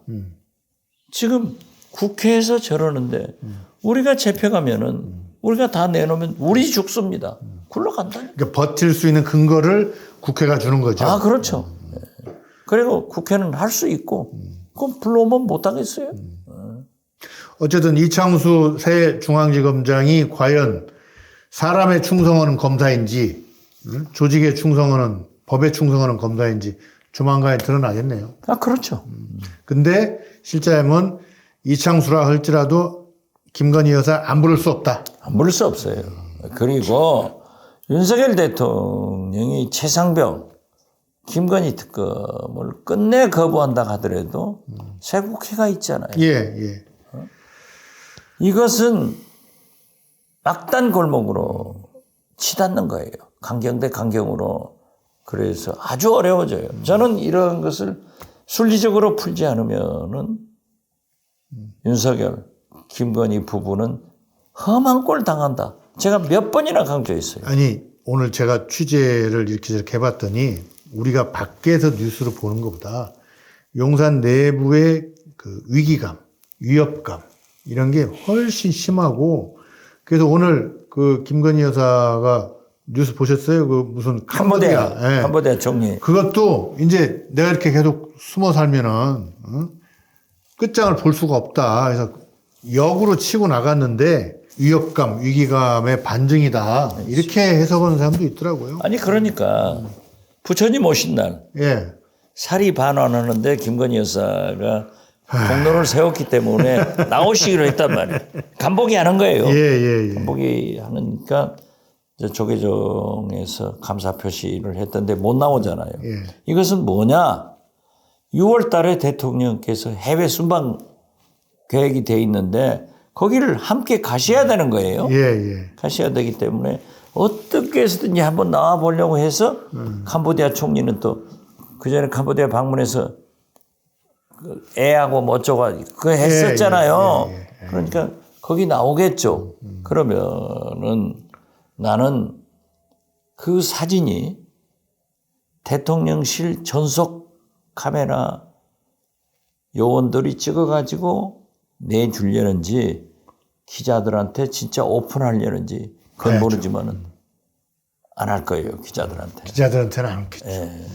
지금 국회에서 저러는데 우리가 잡혀가면은 우리가 다 내놓으면 우리 죽습니다. 굴러간다. 그러니까 버틸 수 있는 근거를 국회가 주는 거죠. 아, 그렇죠. 그리고 국회는 할 수 있고, 그럼 불러오면 못하겠어요? 어쨌든 이창수 새 중앙지검장이 과연 사람에 충성하는 검사인지, 조직에 충성하는, 법에 충성하는 검사인지 조만간에 드러나겠네요. 아, 그렇죠. 근데 실제하면 이창수라 할지라도 김건희 여사 안 부를 수 없다. 안 부를 수 없어요. 그리고 윤석열 대통령이 최상병, 김건희 특검을 끝내 거부한다 하더라도 새 국회가 있잖아요. 예. 이것은 막단 골목으로 치닫는 거예요. 강경 대 강경으로. 그래서 아주 어려워져요. 저는 이런 것을 순리적으로 풀지 않으면은 윤석열, 김건희 부부는 험한 꼴 당한다. 제가 몇 번이나 강조했어요. 아니, 오늘 제가 취재를 이렇게 저렇게 해봤더니 우리가 밖에서 뉴스를 보는 것보다 용산 내부의 그 위기감, 위협감 이런 게 훨씬 심하고 그래서 오늘 그 김건희 여사가 뉴스 보셨어요? 그 무슨 캄보디아. 예. 캄보디아 총리. 그것도 이제 내가 이렇게 계속 숨어 살면은 끝장을 볼 수가 없다. 그래서 역으로 치고 나갔는데 위협감, 위기감의 반증이다. 이렇게 해석하는 사람도 있더라고요. 아니 그러니까 부처님 오신 날 예. 사리 반환하는데 김건희 여사가 공론을 세웠기 때문에 나오시기로 했단 말이에요. 간보기 하는 거예요. 예. 간보기 하니까 이제 조계종에서 감사 표시를 했던데 못 나오잖아요. 예. 이것은 뭐냐? 6월 달에 대통령께서 해외 순방 계획이 돼 있는데 거기를 함께 가셔야 되는 거예요. 예. 가셔야 되기 때문에 어떻게 해서든지 한번 나와 보려고 해서 캄보디아 총리는 또 그전에 캄보디아 방문해서 그 애하고 뭐 어쩌고 그거 했었잖아요. 예. 그러니까 거기 나오겠죠. 그러면은 나는 그 사진이 대통령실 전속 카메라 요원들이 찍어가지고 내주려는지 기자들한테 진짜 오픈하려는지 그건 모르지만은 안 할 거예요. 기자들한테는 안 했겠죠. 예.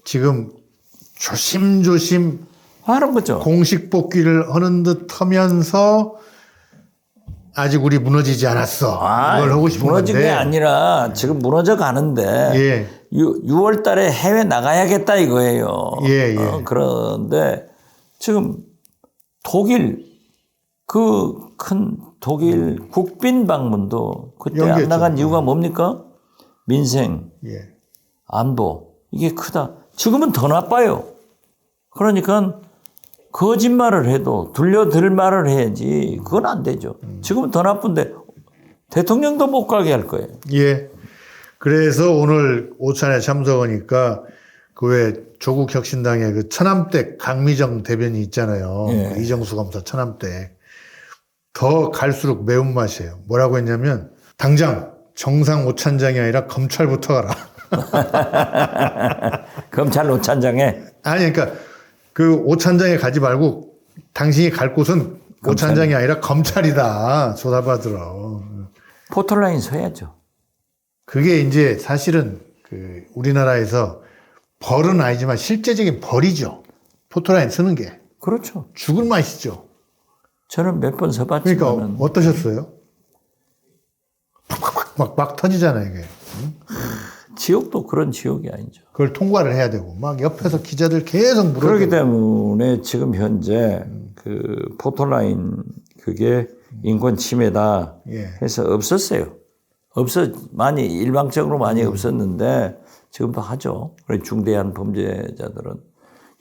지금 조심조심 하는 거죠. 공식 복귀를 하는 듯 하면서 아직 우리 무너지지 않았어. 이걸 하고 싶은 무너진 건데. 게 아니라 지금 무너져 가는데 예. 6월 달에 해외 나가야겠다 이거예요. 예. 그런데 지금 독일 그 큰 독일 국빈 방문도 그때 안 연기했죠. 나간 이유가 뭡니까? 민생, 예. 안보 이게 크다. 지금은 더 나빠요. 그러니까 거짓말을 해도 들려들 말을 해야지 그건 안 되죠. 지금은 더 나쁜데 대통령도 못 가게 할 거예요. 예. 그래서 오늘 오찬에 참석하니까 그 왜 조국 혁신당의 그 처남댁 강미정 대변인 있잖아요. 예. 그 이정수 검사 처남댁. 더 갈수록 매운맛이에요. 뭐라고 했냐면 당장 정상 오찬장이 아니라 검찰부터 가라. 검찰 오찬장에 아니 그러니까 그 오찬장에 가지 말고 당신이 갈 곳은 오찬장이 아니라 검찰이다. 조사받으러. 포털라인 서야죠. 그게 이제 사실은 그 우리나라에서 벌은 아니지만 실제적인 벌이죠. 포토라인 쓰는 게. 그렇죠. 죽을 맛이죠. 저는 몇 번 서봤지만 그러니까 어떠셨어요? 막 터지잖아요, 이게. 지옥도 그런 지옥이 아니죠. 그걸 통과를 해야 되고 막 옆에서 기자들 계속 물어보고. 그렇기 때문에 지금 현재 그 포털라인 그게 인권 침해다 예. 해서 없었어요. 많이 일방적으로 많이 없었는데 지금도 하죠. 그래 중대한 범죄자들은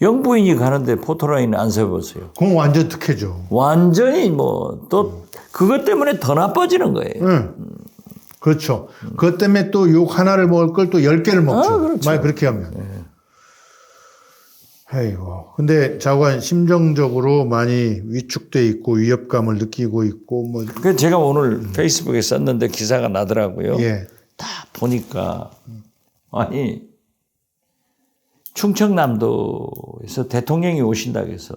영부인이 가는데 포털라인 안 세워보세요. 그건 완전 특혜죠. 완전히 뭐 또 그것 때문에 더 나빠지는 거예요. 응. 그렇죠. 그것 때문에 또 욕 하나를 먹을 걸 또 10개를 먹죠. 그렇죠. 만약 그렇게 하면. 아이고. 근데 자관 심정적으로 많이 위축돼 있고 위협감을 느끼고 있고 뭐. 그 제가 오늘 페이스북에 썼는데 기사가 나더라고요. 예. 다 보니까 아니 충청남도에서 대통령이 오신다고 해서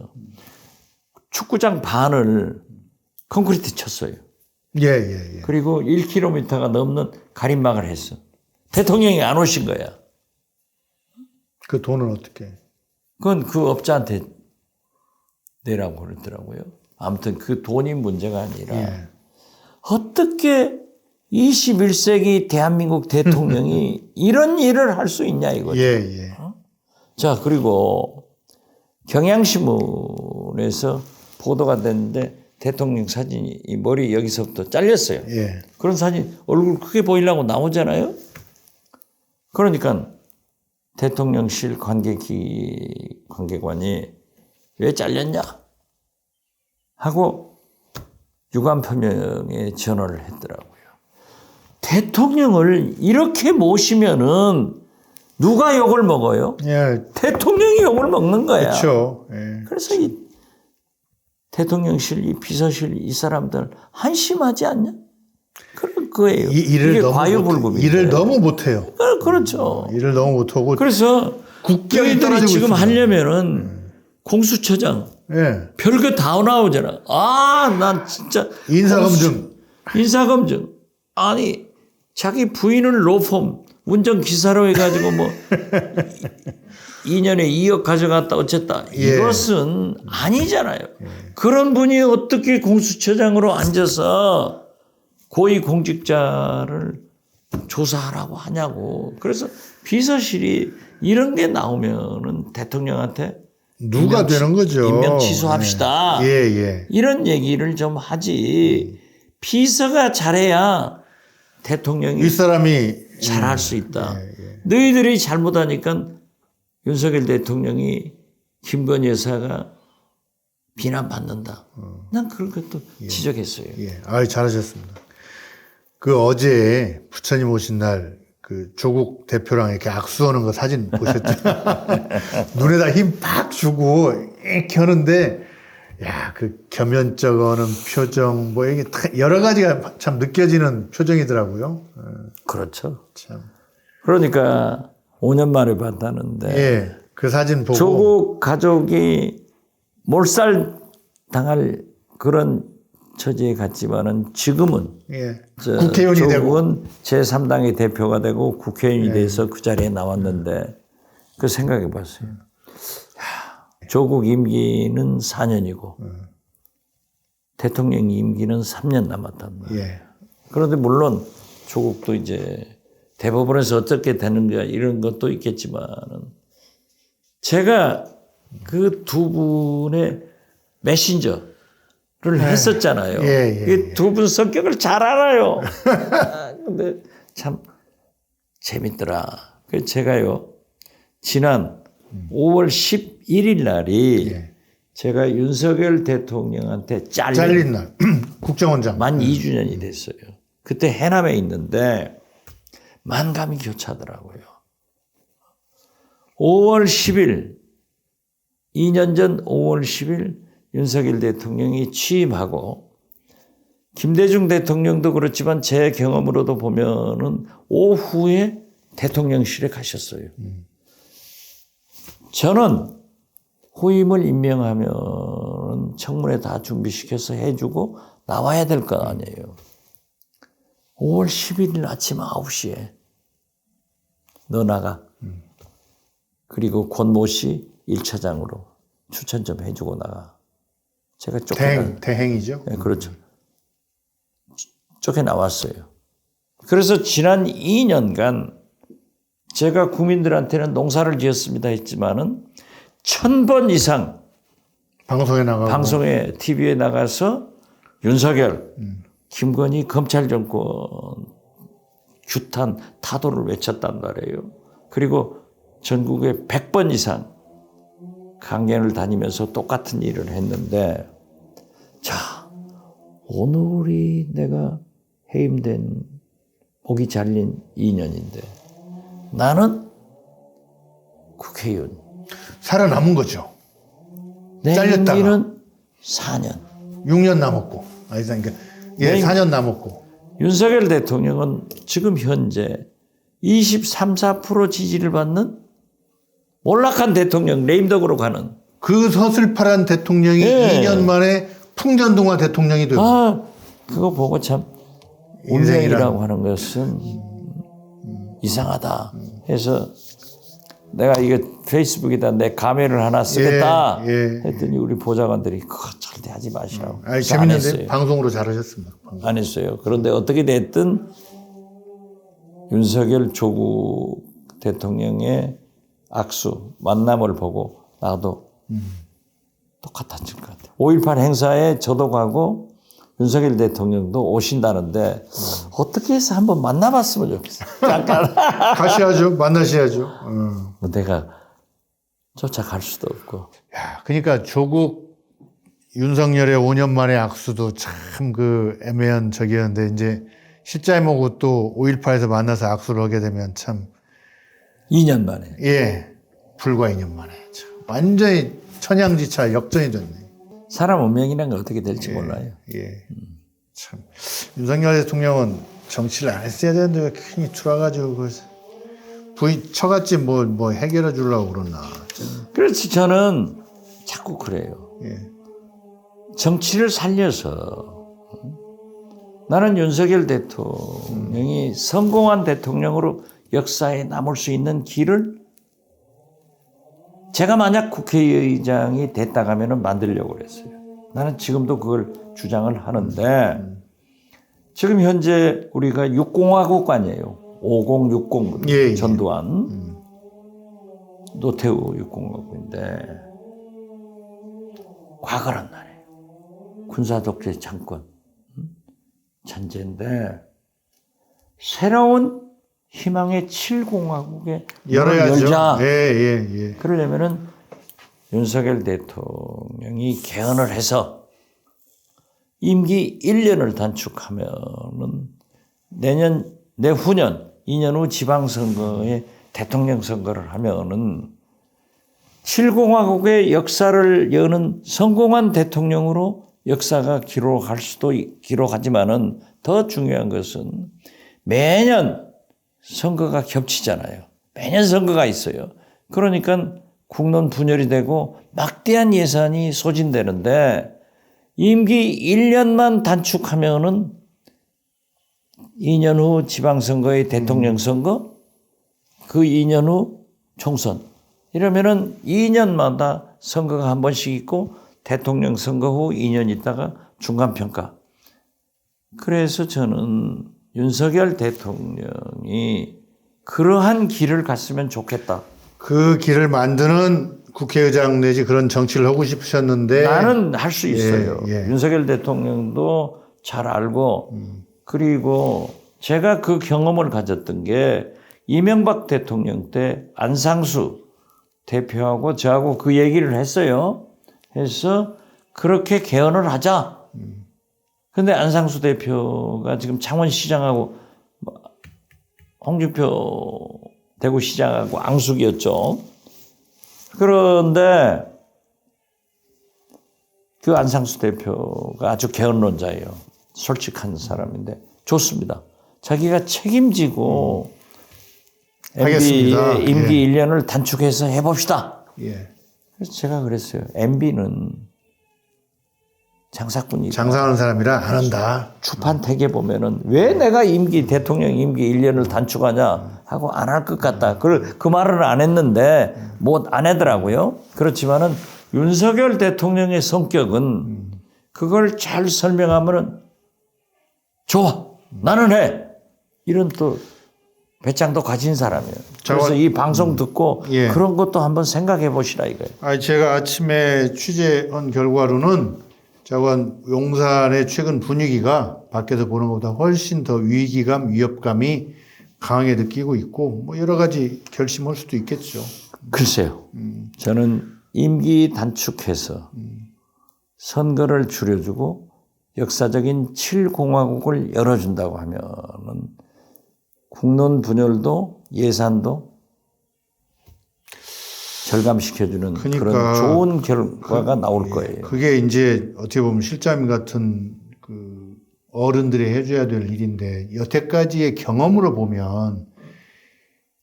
축구장 반을 콘크리트 쳤어요. 예. 그리고 1km가 넘는 가림막을 했어. 대통령이 안 오신 거야. 그 돈은 어떻게? 그건 그 업자한테 내라고 그러더라고요. 아무튼 그 돈이 문제가 아니라 예. 어떻게 21세기 대한민국 대통령이 이런 일을 할 수 있냐 이거죠. 예. 자, 그리고 경향신문에서 보도가 됐는데 대통령 사진이 이 머리 여기서부터 잘렸어요. 예. 그런 사진 얼굴 크게 보이려고 나오잖아요. 그러니까 대통령실 관계관이 왜 잘렸냐 하고 유감 표명에 전화를 했더라고요. 대통령을 이렇게 모시면은 누가 욕을 먹어요? 예, 대통령이 욕을 먹는 거야. 그렇죠. 예. 그래서 이 대통령실, 이 비서실 이 사람들 한심하지 않냐? 그럴 거예요. 일을 이게 너무 과유불급이. 일을 너무 못해요. 그렇죠. 일을 너무 못하고 그래서 국격이 너희들이 떨어지고 지금 있습니다. 하려면은 공수처장 예. 별거 다 나오잖아. 아, 난 진짜 인사검증. 아니 자기 부인을 로펌 운전기사로 해가지고 뭐 2년에 2억 가져갔다 어쨌다. 예. 이것은 아니잖아요. 그런 분이 어떻게 공수처장으로 앉아서 고위공직자를 조사하라고 하냐고. 그래서 비서실이 이런 게 나오면은 대통령한테 누가 되는 거죠. 임명 취소합시다. 예, 예. 이런 얘기를 좀 하지. 비서가 잘해야 대통령이 윗사람이 잘할 수 있다. 너희들이 잘못하니까 윤석열 대통령이 김건희 여사가 비난받는다. 난 그런 것도 지적했어요. 예. 아, 잘하셨습니다. 그 어제 부처님 오신 날 그 조국 대표랑 이렇게 악수하는 거 사진 보셨죠? 눈에다 힘 팍 주고 이렇게 하는데 야, 그 겸연쩍 어는 표정 뭐 이게 여러 가지가 참 느껴지는 표정이더라고요. 그렇죠. 참. 그러니까 5년 만에 봤다는데 예. 그 사진 보고 조국 가족이 몰살 당할 그런 처지에 갔지만은 지금은 예. 국회의원이 되고 조국은 제3당의 대표가 되고 국회의원이 돼서 그 자리에 나왔는데 그 생각해 봤어요. 조국 임기는 4년이고 대통령 임기는 3년 남았단 말이에요. 예. 그런데 물론 조국도 이제 대법원에서 어떻게 되는가 이런 것도 있겠지만은 제가 그 두 분의 메신저를 했었잖아요. 이 두 분 성격을 잘 알아요. 근데 참 재밌더라. 그래서 제가요 지난 5월 11일 날이 제가 윤석열 대통령한테 잘린 날 국정원장 만 2주년이 됐어요. 그때 해남에 있는데 만감이 교차하더라고요. 5월 10일 2년 전 5월 10일 윤석열 대통령이 취임하고 김대중 대통령도 그렇지만 제 경험으로도 보면은 오후에 대통령실에 가셨어요. 저는 후임을 임명하면 청문회 다 준비시켜서 해주고 나와야 될 거 아니에요. 5월 11일 아침 9시에 너 나가. 그리고 권모 씨 1차장으로 추천 좀 해주고 나가. 제가 대행이죠. 네, 그렇죠. 쫓겨나왔어요. 그래서 지난 2년간 제가 국민들한테는 농사를 지었습니다 했지만은 1000번 이상 방송에 나가고 방송에 TV에 나가서 윤석열, 김건희 검찰 정권 규탄 타도를 외쳤단 말이에요. 그리고 전국에 100번 이상 강연을 다니면서 똑같은 일을 했는데 자, 오늘이 내가 해임된 목이 잘린 2년인데 나는 국회의원 살아남은 거죠. 내 잘렸다가. 임기는 4년. 6년 남았고 그러니까 예, 4년 남았고 윤석열 대통령은 지금 현재 23, 4% 지지를 받는 몰락한 대통령 레임덕으로 가는 그 서슬파란 대통령이 2년 만에 풍전등화 대통령이 되고 그거 보고 참 운명이라고 하는 것은 이상하다 해서 내가 이거 페이스북에다 내 가면을 하나 쓰겠다 했더니 우리 보좌관들이 그거 절대 하지 마시라고. 재밌는데 방송으로 잘하셨습니다. 안 했어요. 그런데 어떻게 됐든 윤석열 조국 대통령의 악수 만남을 보고 나도 똑같아질 것 같아요. 5.18 행사에 저도 가고 윤석열 대통령도 오신다는데 어떻게 해서 한번 만나봤으면 좋겠어요. 잠깐. 가셔야죠. 만나셔야죠. 내가 쫓아갈 수도 없고. 야, 그러니까 조국 윤석열의 5년 만의 악수도 참 그 애매한 적이었는데 이제 실장님하고 또 5.18에서 만나서 악수를 하게 되면 참 2년 만에. 예, 불과 2년 만에 참, 완전히 천양지차 역전이 됐네. 사람 운명이란 게 어떻게 될지 몰라요. 예, 참 윤석열 대통령은 정치를 안 했어야 되는데 왜 괜히 들어와가지고 부인 처갓집 뭐 해결해 주려고 그러나. 그렇지 저는 자꾸 그래요. 예. 정치를 살려서 나는 윤석열 대통령이 성공한 대통령으로 역사에 남을 수 있는 길을 제가 만약 국회의장이 됐다 가면은 만들려고 그랬어요. 나는 지금도 그걸 주장을 하는데 지금 현재 우리가 6공화국 아니에요. 5060 예, 예. 전두환 노태우 6공화국인데 과거란 말이에요. 군사독재 장권 잔재인데 새로운 희망의 7공화국에 열어야죠. 열자. 예. 그러려면은 윤석열 대통령이 개헌을 해서 임기 1년을 단축하면은 내후년 2년 후 지방선거에 대통령 선거를 하면은 7공화국의 역사를 여는 성공한 대통령으로 역사가 기록하지만은 더 중요한 것은 매년 선거가 겹치잖아요. 매년 선거가 있어요. 그러니까 국론 분열이 되고 막대한 예산이 소진되는데 임기 1년만 단축하면은 2년 후 지방선거의 대통령 선거, 그 2년 후 총선. 이러면은 2년마다 선거가 한 번씩 있고 대통령 선거 후 2년 있다가 중간평가. 그래서 저는 윤석열 대통령이 그러한 길을 갔으면 좋겠다. 그 길을 만드는 국회의장 내지 그런 정치를 하고 싶으셨는데 나는 할 수 있어요. 예. 윤석열 대통령도 잘 알고 그리고 제가 그 경험을 가졌던 게 이명박 대통령 때 안상수 대표하고 저하고 그 얘기를 했어요. 해서 그렇게 개헌을 하자. 근데 안상수 대표가 지금 창원시장하고 홍준표 대구시장하고 앙숙이었죠. 그런데 그 안상수 대표가 아주 개헌론자예요. 솔직한 사람인데 좋습니다. 자기가 책임지고 하겠습니다. MB의 임기 1년을 단축해서 해봅시다. 예. 그래서 제가 그랬어요. MB는 장사꾼이다. 장사하는 사람이라 안 한다. 추판택에 보면은 왜 내가 대통령 임기 1년을 단축하냐 하고 안 할 것 같다. 그 말을 안 했는데 못 안 하더라고요. 그렇지만은 윤석열 대통령의 성격은 그걸 잘 설명하면은 좋아. 나는 해. 이런 또 배짱도 가진 사람이에요. 그래서 이 방송 듣고 예. 그런 것도 한번 생각해 보시라 이거예요. 제가 아침에 취재한 결과로는 자관 용산의 최근 분위기가 밖에서 보는 것보다 훨씬 더 위기감, 위협감이 강하게 느끼고 있고 뭐 여러 가지 결심할 수도 있겠죠. 글쎄요. 저는 임기 단축해서 선거를 줄여주고 역사적인 7공화국을 열어준다고 하면은 국론 분열도 예산도 절감시켜주는 그런 좋은 결과가 나올 거예요. 그게 이제 어떻게 보면 실장님 같은 그 어른들이 해줘야 될 일인데 여태까지의 경험으로 보면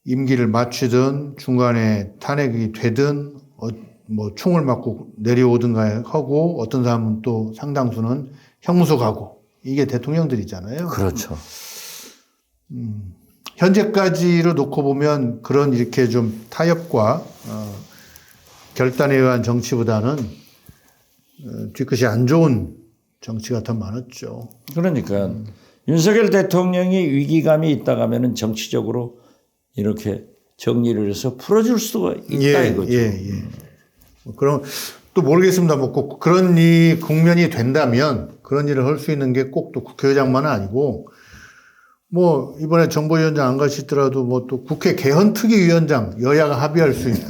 임기를 맞추든 중간에 탄핵이 되든 뭐 총을 맞고 내려오든가 하고 어떤 사람은 또 상당수는 형무소 가고 이게 대통령들이잖아요. 그렇죠. 현재까지로 놓고 보면 그런 이렇게 좀 타협과 결단에 의한 정치보다는 뒤끝이 안 좋은 정치가 더 많았죠. 그러니까 윤석열 대통령이 위기감이 있다가 하면은 정치적으로 이렇게 정리를 해서 풀어줄 수가 있다 이거죠. 그럼 또 모르겠습니다. 뭐 꼭 그런 국면이 된다면 그런 일을 할 수 있는 게 꼭 또 국회의장만은 아니고 뭐 이번에 정보위원장 안 가시더라도 뭐 또 국회 개헌특위위원장 여야가 합의할 수 있는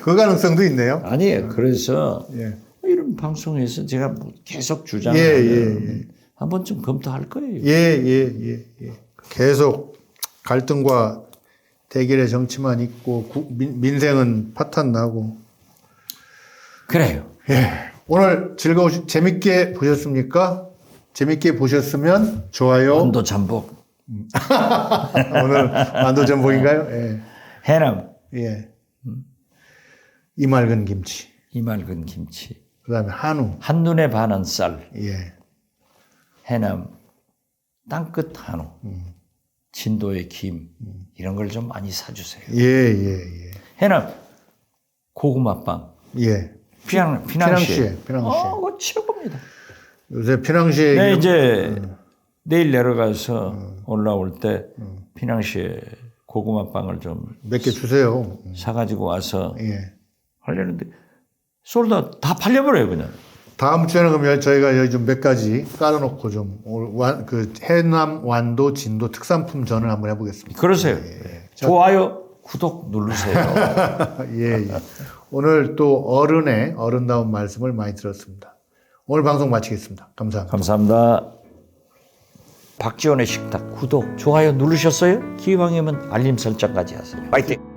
그 가능성도 있네요. 아니에요. 그래서 이런 방송에서 제가 계속 주장하면 한 번쯤 검토할 거예요. 계속 갈등과 대결의 정치만 있고 민생은 파탄 나고. 그래요. 예. 오늘 재밌게 보셨습니까? 재밌게 보셨으면 좋아요. 온도 잠복. 오늘 만두 전복인가요? 예. 해남. 예. 이맑은 김치. 이맑은 김치. 그다음에 한우. 한눈에 반한 쌀. 예. 해남. 땅끝 한우. 진도의 김. 이런 걸 좀 많이 사주세요. 예, 예, 예. 해남. 고구마빵. 예. 피낭시에. 피낭시에. 그거 최고입니다. 요새 피낭시에. 네, 이제 내일 내려가서 올라올 때 피낭시에 고구마빵을 좀 몇 개 주세요. 사가지고 와서 예. 하려는데 솔다 다 팔려버려요 그냥. 다음 주에는 그러면 저희가 여기 좀 몇 가지 깔아놓고 좀 그 해남 완도 진도 특산품 전을 한번 해보겠습니다. 그러세요. 좋아요, 구독 누르세요. 예, 예. 오늘 또 어른의 어른다운 말씀을 많이 들었습니다. 오늘 방송 마치겠습니다. 감사합니다. 감사합니다. 박지원의 식탁 구독, 좋아요 누르셨어요? 기왕이면 알림 설정까지 하세요. 파이팅!